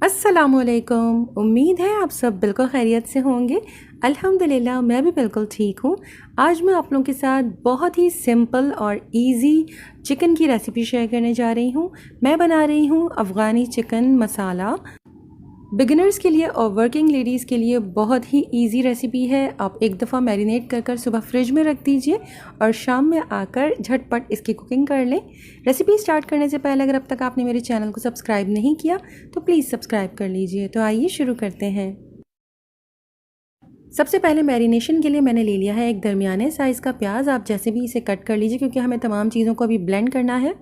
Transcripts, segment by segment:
अस्सलामुअलैकुम। उम्मीद है आप सब बिल्कुल खैरियत से होंगे। अल्हम्दुलिल्लाह मैं भी बिल्कुल ठीक हूँ। आज मैं आप लोगों के साथ बहुत ही सिंपल और इजी चिकन की रेसिपी शेयर करने जा रही हूँ। मैं बना रही हूँ अफ़गानी चिकन मसाला। बिगिनर्स के लिए और वर्किंग लेडीज़ के लिए बहुत ही इजी रेसिपी है। आप एक दफ़ा मैरिनेट कर कर सुबह फ्रिज में रख दीजिए और शाम में आकर झटपट इसकी कुकिंग कर लें। रेसिपी स्टार्ट करने से पहले अगर अब तक आपने मेरे चैनल को सब्सक्राइब नहीं किया तो प्लीज़ सब्सक्राइब कर लीजिए। तो आइए शुरू करते हैं। सबसे पहले मैरिनेशन के लिए मैंने ले लिया है एक दरमियाने साइज़ का प्याज। आप जैसे भी इसे कट कर लीजिए क्योंकि हमें तमाम चीज़ों को अभी ब्लेंड करना है।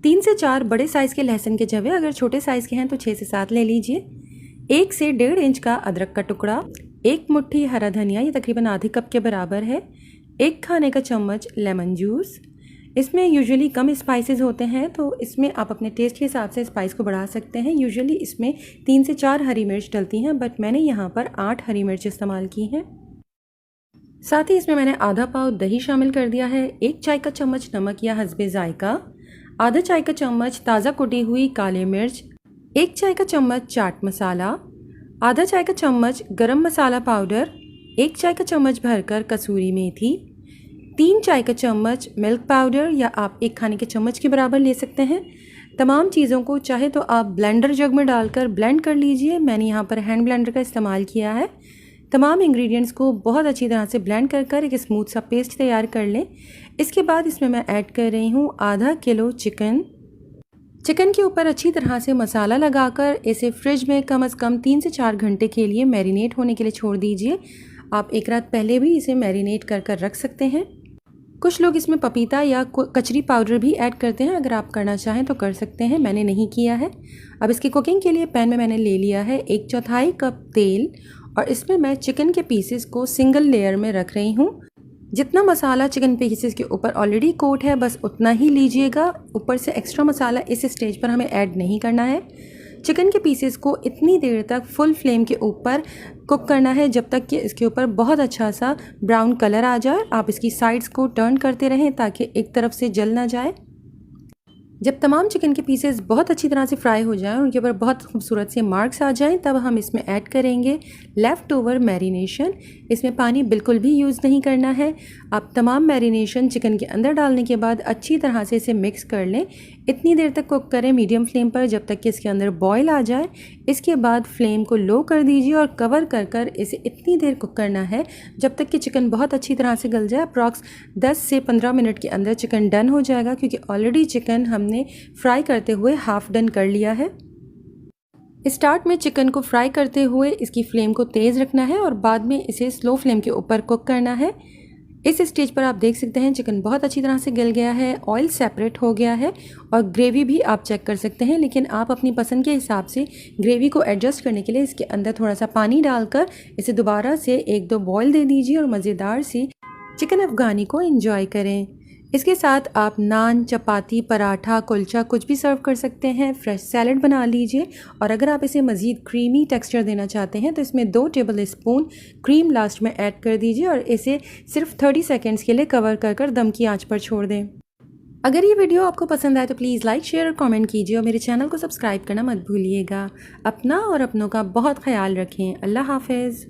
3 से 4 बड़े साइज़ के लहसुन के जवे, अगर छोटे साइज़ के हैं तो 6 से 7 ले लीजिए। 1 से 1.5 इंच का अदरक का टुकड़ा, 1 मुट्ठी हरा धनिया, ये तकरीबन आधे कप के बराबर है। 1 खाने का चम्मच लेमन जूस। इसमें यूजुअली कम स्पाइसेस होते हैं तो इसमें आप अपने टेस्ट के हिसाब से स्पाइस को बढ़ा सकते हैं। यूजुअली इसमें 3 से 4 हरी मिर्च डलती हैं बट मैंने यहाँ पर 8 हरी मिर्च इस्तेमाल की हैं। साथ ही इसमें मैंने आधा पाव दही शामिल कर दिया है। 1 चाय का चम्मच नमक या हस्बे जायका, आधा चाय का चम्मच ताज़ा कुटी हुई काली मिर्च, 1 चाय का चम्मच चाट मसाला, आधा चाय का चम्मच गरम मसाला पाउडर, 1 चाय का चम्मच भरकर कसूरी मेथी, 3 चाय का चम्मच मिल्क पाउडर या आप 1 खाने के चम्मच के बराबर ले सकते हैं। तमाम चीज़ों को चाहे तो आप ब्लेंडर जग में डालकर ब्लेंड कर लीजिए। मैंने यहाँ पर हैंड ब्लेंडर का इस्तेमाल किया है। तमाम इंग्रेडिएंट्स को बहुत अच्छी तरह से ब्लेंड कर कर एक स्मूथ सा पेस्ट तैयार कर लें। इसके बाद इसमें मैं ऐड कर रही हूँ आधा किलो चिकन। चिकन के ऊपर अच्छी तरह से मसाला लगाकर इसे फ्रिज में कम से कम 3 से 4 घंटे के लिए मैरिनेट होने के लिए छोड़ दीजिए। आप एक रात पहले भी इसे मैरिनेट कर कर रख सकते हैं। कुछ लोग इसमें पपीता या कचरी पाउडर भी ऐड करते हैं, अगर आप करना चाहें तो कर सकते हैं, मैंने नहीं किया है। अब इसकी कुकिंग के लिए पैन में मैंने ले लिया है 1/4 कप तेल और इसमें मैं चिकन के पीसेस को सिंगल लेयर में रख रही हूँ। जितना मसाला चिकन पीसेस के ऊपर ऑलरेडी कोट है बस उतना ही लीजिएगा। ऊपर से एक्स्ट्रा मसाला इस स्टेज पर हमें ऐड नहीं करना है। चिकन के पीसेस को इतनी देर तक फुल फ्लेम के ऊपर कुक करना है जब तक कि इसके ऊपर बहुत अच्छा सा ब्राउन कलर आ जाए। आप इसकी साइड्स को टर्न करते रहें ताकि एक तरफ से जल ना जाए। जब तमाम चिकन के पीसेस बहुत अच्छी तरह से फ्राई हो जाएं, उनके ऊपर बहुत खूबसूरत से मार्क्स आ जाएं, तब हम इसमें ऐड करेंगे लेफ़्ट ओवर मैरिनेशन। इसमें पानी बिल्कुल भी यूज़ नहीं करना है। आप तमाम मैरिनेशन चिकन के अंदर डालने के बाद अच्छी तरह से इसे मिक्स कर लें। इतनी देर तक कुक करें मीडियम फ्लेम पर जब तक कि इसके अंदर बॉयल आ जाए। इसके बाद फ्लेम को लो कर दीजिए और कवर कर कर इसे इतनी देर कुक करना है जब तक कि चिकन बहुत अच्छी तरह से गल जाए। अप्रॉक्स 10 से 15 मिनट के अंदर चिकन डन हो जाएगा क्योंकि ऑलरेडी चिकन हमने फ्राई करते हुए हाफ डन कर लिया है। स्टार्ट में चिकन को फ्राई करते हुए इसकी फ्लेम को तेज़ रखना है और बाद में इसे स्लो फ्लेम के ऊपर कुक करना है। इस स्टेज पर आप देख सकते हैं चिकन बहुत अच्छी तरह से गल गया है, ऑयल सेपरेट हो गया है और ग्रेवी भी आप चेक कर सकते हैं। लेकिन आप अपनी पसंद के हिसाब से ग्रेवी को एडजस्ट करने के लिए इसके अंदर थोड़ा सा पानी डालकर इसे दोबारा से 1-2 बॉयल दे दीजिए और मज़ेदार सी चिकन अफ़गानी को एंजॉय करें। इसके साथ आप नान, चपाती, पराठा, कुलचा कुछ भी सर्व कर सकते हैं। फ्रेश सैलड बना लीजिए और अगर आप इसे मज़ीद क्रीमी टेक्सचर देना चाहते हैं तो इसमें 2 टेबल स्पून क्रीम लास्ट में ऐड कर दीजिए और इसे सिर्फ 30 सेकेंड्स के लिए कवर कर कर दम की आंच पर छोड़ दें। अगर ये वीडियो आपको पसंद आए तो प्लीज़ लाइक, शेयर और कमेंट कीजिए और मेरे चैनल को सब्सक्राइब करना मत भूलिएगा। अपना और अपनों का बहुत ख्याल रखें। अल्लाह हाफ़िज़।